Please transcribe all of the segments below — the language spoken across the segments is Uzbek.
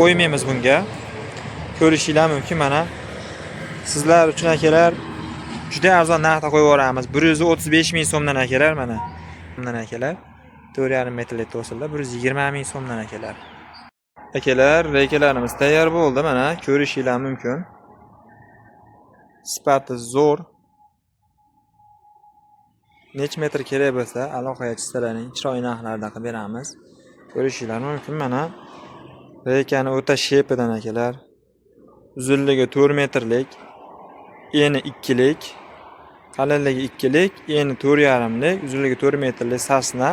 qo'ymaymiz bunga. Ko'rishinglar mumkin mana. Sizlar uchun akalar juda arzon narxda qo'yib yuboramiz. 135 ming so'mdan akalar mana. So'mdan akalar. 4,5 metrli to'silda 120 ming so'mdan akalar. Akalar, reykalarimiz tayyor bo'ldi mana. Ko'rishinglar mumkin. Sifati zo'r. Nech metr kerak bo'lsa, aloqaga chiqsalaring, chiroyli narxlarda qilib beramiz. Ko'rishinglar mumkin mana. Reykani o'ta shepidan akalar. Uzunligi 4 metrlik, eni 2lik, qalinligi 2lik, eni 4,5lik, uzunligi 4 metrlik sasna.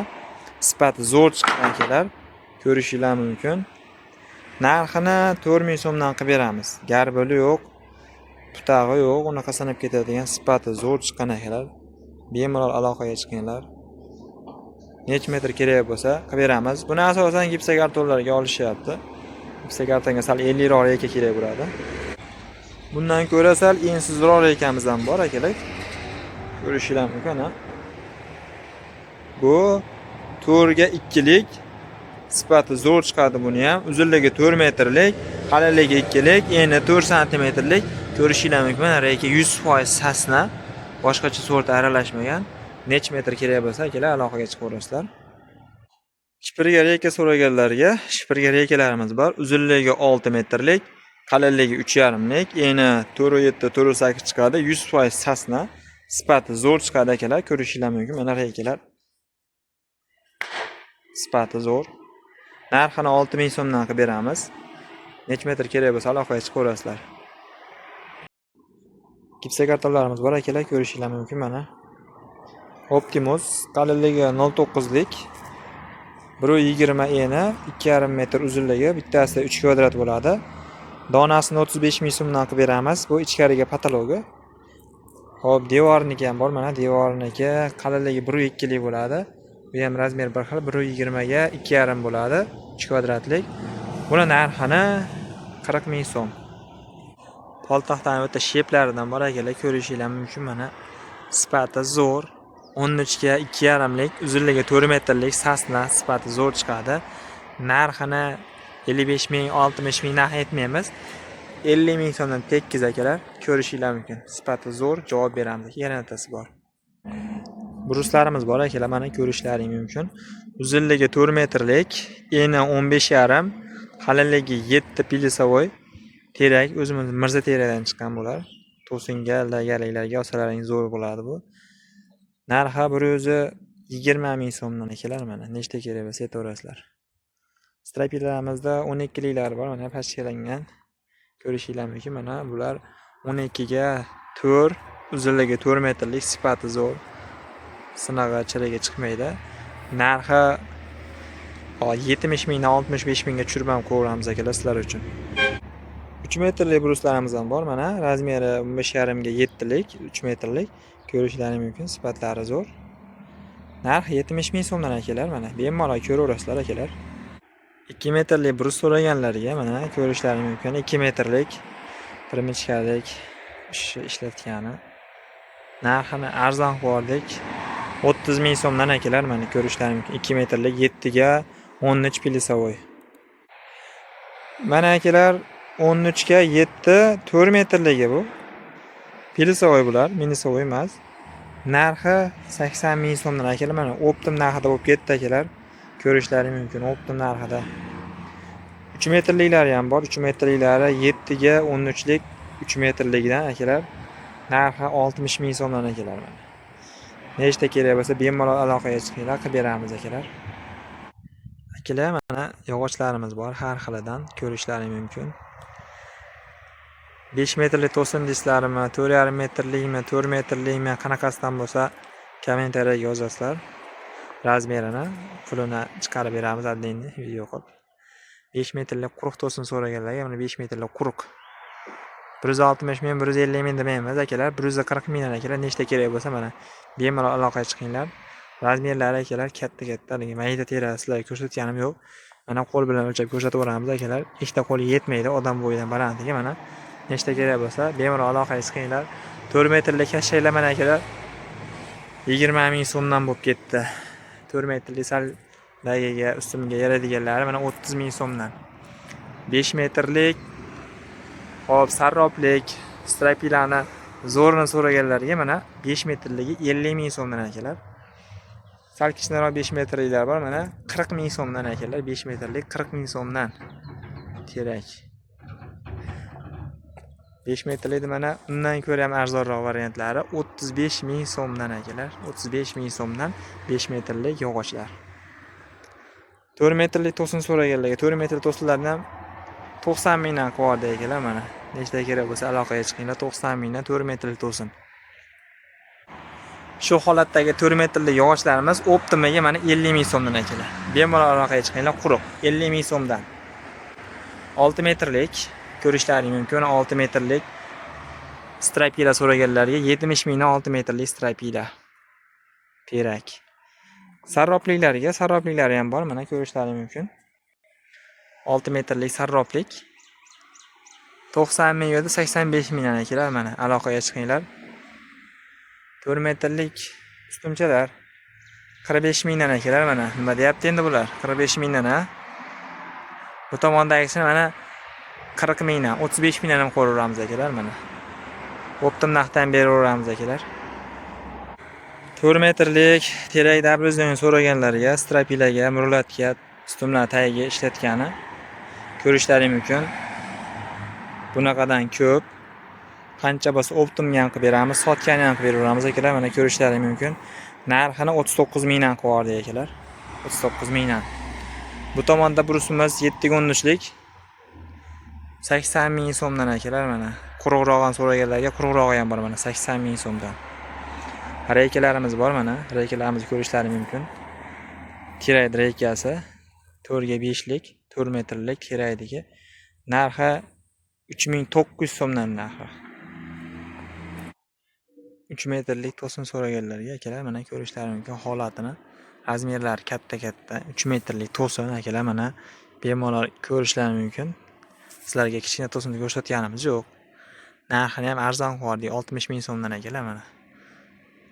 Sifati zo'r chiqqan akalar. Ko'rishinglar mumkin. Narxini 4 ming so'mdan qilib beramiz. Garbili yo'q, putag'i yo'q, unaqa sanab ketadigan sifati zo'r chiqqan akalar. Bemalol aloqaga chiqinglar. Nech metr kerak bo'lsa qilib beramiz. Buni asosan gipsakartonlarga olishyapti. Gipsakartonga sal 50 roq reyka kerak bo'ladi. Bundan ko'ra sal ensizroq reykamiz ham bor akalar. Ko'rishinglar mumkin. Bu 4 ga 2lik, sifati zo'r chiqadi buni ham. Uzunligi 4 metrlik, qalinligi 2lik, eni 4 santimetrlik. Ko'rishinglar mumkin. Reyka 100% sasna. Boshqacha sort aralashmagan. Nech metr kerak bo'lsa akalar aloqaga chiqaverasizlar. Shipirga reyka so'raganlarga shipirga reykalarimiz bor. Uzunligi 6 metrlik, qalinligi 3,5lik, eni 4,7-4,8 chiqadi. 100% sasna. Sifati zo'r chiqadi akalar. Ko'rishinglar mumkin. Mana reykalar. Sifati zo'r. Narxini 6 ming so'mdan qilib beramiz. Nech metr kerak bo'lsa aloqaga chiqaverasizlar. Gipsakartonlarimiz bor akalar, ko'rishinglar mumkin mana. Optimus qalinligi 0,9lik, 1,20 eni, 2,5 metr uzunligi, bittasi 3 kvadrat bo'ladi. Donasini 35 ming so'mdan qilib beramiz. Bu ichkariga patologi. Xo'p, devorniki ham bor mana, devorniki qalinligi 1,2lik bo'ladi. Bu ham razmer bir xil, 1,20 ga 2,5 bo'ladi, 3 kvadratlik. Buni narxini 40 ming so'm. Poltaxtani o'ta sheplaridan bor akalar, ko'rishinglar mumkin mana. Sifati zo'r. 13 ga 2,5lik, uzunligi 4 metrlik sasna, sifati zo'r chiqadi. Narxini 55 ming, 60 ming narx etmaymiz. 50 ming so'mdan tekkiz akalar, ko'rishinglar mumkin. Sifati zo'r, javob beramiz. Yanatasi bor. Bruslarimiz bor akalar, mana ko'rishlaring mumkin. Uzunligi 4 metrlik, eni 15,5, qalinligi 7 pilisovoy. Terak o'zimiz Mirza teradan chiqqan bo'lar. To'singa, lagaliklarga olsalaring zo'r bo'ladi bu. Narxi 120 ming so'mdan akalar mana. Nechta kerak bo'lsa aytaverasizlar. Strapilarimizda 12liklar bor, mana pastkalangan. Ko'rishinglar mumkin mana. Bular 12 ga 4, uzunligi 4 metrlik, sifati zo'r. Sinag'i chiriga chiqmaydi. Narxi 70 mingdan 65 mingga tushirib ham qo'yamiz akalar sizlar uchun. 3 metrli bruslarimiz ham bor mana. Razmeri 15,5 ga 7lik, 3 metrlik. Ko'rishlaring mumkin, sifatlari zo'r. Narxi 70 ming so'mdan akalar mana. Bemalol ko'raverasizlar akalar. 2 metrli brus so'raganlarga mana ko'rishlaring mumkin. 2 metrlik, pirmichkalik ishlatgani. Narxini arzon qo'ydik. 30 ming so'mdan akalar mana ko'rishlaring mumkin. 2 metrlik, 7 ga 13 pilisovoy. Mana akalar 13 ga 7, 4 metrligi bu. Pilisovoy bular, minisovoy emas. Narxi 80 ming so'mdan akalar mana optim narxida bo'lib ketdi akalar. Ko'rishlaring mumkin optim narxida. 3 metrliklari ham bor. 3 metrliklari 7 ga 13lik, 3 metrligidan akalar. Narxi 60 ming so'mdan akalar mana. Nechta kerak bo'lsa bemalol aloqaga chiqinglar, qilib beramiz akalar. Akalar mana yog'ochlarimiz bor har xilidan, ko'rishlaring mumkin. 5 metrli to'sin deysizlarmi, 4,5 metrlikmi, 4 metrlikmi, qanaqasidan bo'lsa kommentariyaga yozasizlar. Razmerini, pulini chiqarib beramiz adlinni video qilib. 5 metrlik quruq to'sin so'raganlarga mana 5 metrlik quruq. 160 ming, 150 ming demaymiz akalar, 140 mingdan akalar, nechta kerak bo'lsa mana bemalol aloqaga chiqinglar. Razmerlari akalar katta-katta, mayda tera sizlarga ko'rsatganim yo'q. Mana qo'l bilan o'lchab ko'rsatib o'ramiz akalar. Ikkita qo'l yetmaydi odam bo'yidan balandligi mana. Nechta kerak bo'lsa bemalol aloqaga chiqinglar. 4 metrlik kashaylar mana akalar. 20 ming so'mdan bo'lib ketdi. 4 metrlik sal lagiga ustimga yaradiganlari mana 30 ming so'mdan. 5 metrlik hop sarroplik strapilani zo'rini so'raganlarga mana 5 metrligi 50 ming so'mdan akalar. Sal kichikroq 5 metrliklar bor, mana 40 ming so'mdan akalar. 5 metrlik 40 ming so'mdan. Terak. 5 metrlikda mana undan ko'ra ham arzonroq variantlari 35 ming so'mdan akalar. 35 ming so'mdan 5 metrlik yog'ochlar. 4 metrlik to'sin so'raganlarga 4 metr to'sinlardan ham 90 mingdan qo'yadi akalar mana. Nechta kerak bo'lsa aloqaga chiqinglar, 90 mingdan 4 metrlik to'sin. Shu holatdagi 4 metrlik yog'ochlarimiz optimaga mana 50 ming so'mdan akalar. Bemalol aloqaga chiqinglar, quruq 50 ming so'mdan. 6 metrlik ko'rishlaring mumkin. 6 metrlik strapila so'raganlarga 70 mingdan 6 metrlik strapila. Terak. Sarropliklari ham bor, mana ko'rishlaring mumkin. 6 metrlik sarroplik 90 ming yoki 85 mingdan akalar, mana aloqaga chiqinglar. 4 metrlik ustumchalar 45 mingdan akalar, mana nima deyapti endi bular? 45 mingdan ha. Bu tomondagisini mana 40 mingdan, 35 mingdan ham qo'raveramiz akalar, mana. Optim narxdan beraveramiz akalar. 4 metrlik terak dablizdan so'raganlarga, strapilaga, murlatga, ustumlar tagiga ishlatgani ko'rishlaring mumkin. Bunaqadan ko'p. Qancha bo'lsa optimga ham qilib beramiz, sotgani ham qilib beraveramiz akalar, mana ko'rishlaring mumkin. Narxini 39 mingdan qo'yardik akalar. 39 mingdan. Bu tomonda brusimiz 7-13lik 80 ming so'mdan akalar, mana. Quruqrog'ini so'raganlarga quruqrog'i ham bor, mana 80 ming so'mdan. Reykalarimiz bor, mana. Reykalarimizni ko'rishlaring mumkin. Terak reykasi 4 ga 5lik, 4 metrlik terakligi. Narxi 3900 so'mdan narxi. 3 metrlik to'sin so'raganlarga akalar, mana ko'rishlaring mumkin holatini. Razmerlari katta-katta 3 metrlik to'sin akalar, mana bemalol ko'rishlaring mumkin. Sizlarga kichkina to'sinni ko'rsatganimiz yo'q. Narxini ham arzon qo'ydik, 60 ming so'mdan akalar, mana.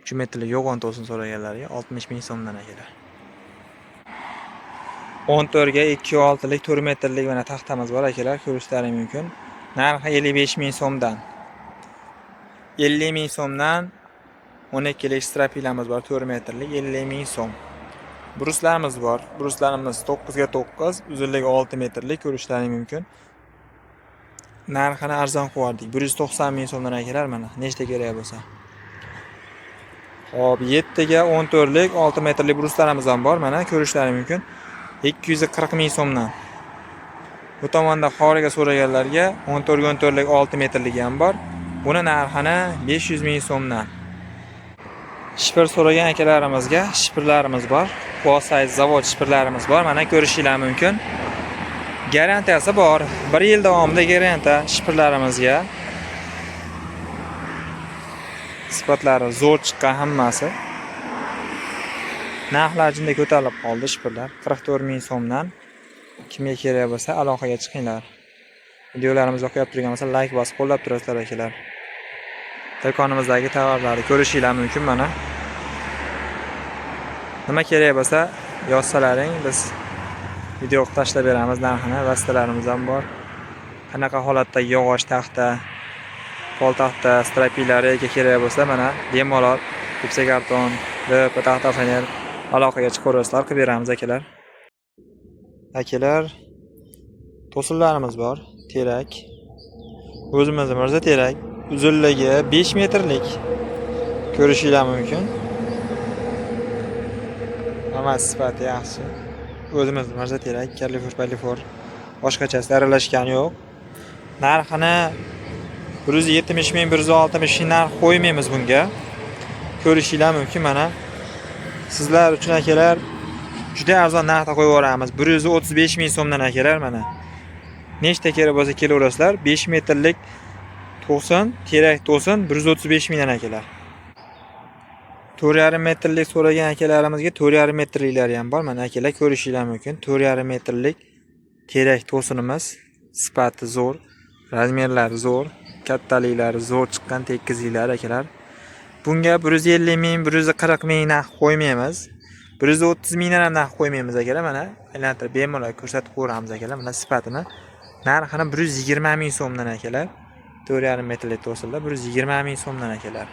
3 metrlik yo'g'on to'sin so'raganlarga 60 ming so'mdan akalar. 14 ga 2.6lik 4 metrlik mana taxtamiz bor akalar, ko'rishlaring mumkin. Narxi 55 ming so'mdan. 50 ming so'mdan 12lik strapilamiz bor, 4 metrlik 50 ming so'm. Bruslarimiz bor. Bruslarimiz 9 ga 9, uzunligi 6 metrlik ko'rishlaring mumkin. Narxini arzon qo'yardik. 190 ming so'mdan akalar, mana nechta kerak bo'lsa. Hop, 7 ga 14lik 6 metrlik bruslarimiz ham bor, mana ko'rishlaring mumkin. 240 ming so'mdan. Bu tomonda xoriga so'raganlarga 14 ga 14lik 6 metrligi ham bor. Buni narxini 500 ming so'mdan. Shipir so'ragan akalarimizga shipirlarimiz bor. Boss size zavod shipirlarimiz bor, mana ko'rishingiz mumkin. Garantiyasi bor. 1 yil davomida garantiya shipirlarimizga. Sifatlari zo'r chiqqan hammasi. Narxlar jinda ko'tarilib qoldi shipirlar. 44 ming so'mdan. Kimga kerak bo'lsa aloqaga chiqinglar. Videolarimizni yoqib turgan bo'lsa like bosib qo'llab turasizlar akalar. Do'konimizdagi tovarlarni ko'rishingiz mumkin, mana. Nima kerak bo'lsa yozsalaring, biz video tashlab beramiz narxini, vositalarimiz ham bor. Qanaqa holatda yog'och taxta, pol taxta, strapilariga kerak bo'lsa mana bemalol gipsokarton, dp taxta panel aloqaga chiqaverasizlar, qilib beramiz akalar. Akalar, to'sinlarimiz bor, terak. O'zimizning mirza terak, uzunligi 5 metrlik. Ko'rishingiz mumkin. Hamma sifati yaxshi. O'zimizning mirza terak, karlifor, palifor. Boshqachasi aralashgani yo'q. Narxini 170 ming, 160 ming narx qo'ymaymiz bunga. Ko'rishingiz mumkin, mana. Sizlar uchun akalar juda arzon narxda qo'yib yuboramiz. 135 ming so'mdan akalar, mana. Nechta kerak bo'lsa kelaverasizlar. 5 metrlik to'sin, terak to'sin 135 mingdan akalar. 4,5 metrlik so'ragan akalarimizga 4,5 metrliklari ham bor. Mana akalar ko'rishingiz mumkin. 4,5 metrlik terak to'sinimiz sifati zo'r, razmerlari zo'r, kattaliklari zo'r chiqqan tekizliklar akalar. Bunga 150 ming, 140 ming narx qo'ymaymiz. 130 mingdan ham narx qo'ymaymiz akalar, mana aylantirib bemalol ko'rsatib qo'yamiz akalar. Mana sifatini Narxini 120 ming so'mdan akalar. 4,5 metrli to'silda 120 ming so'mdan akalar.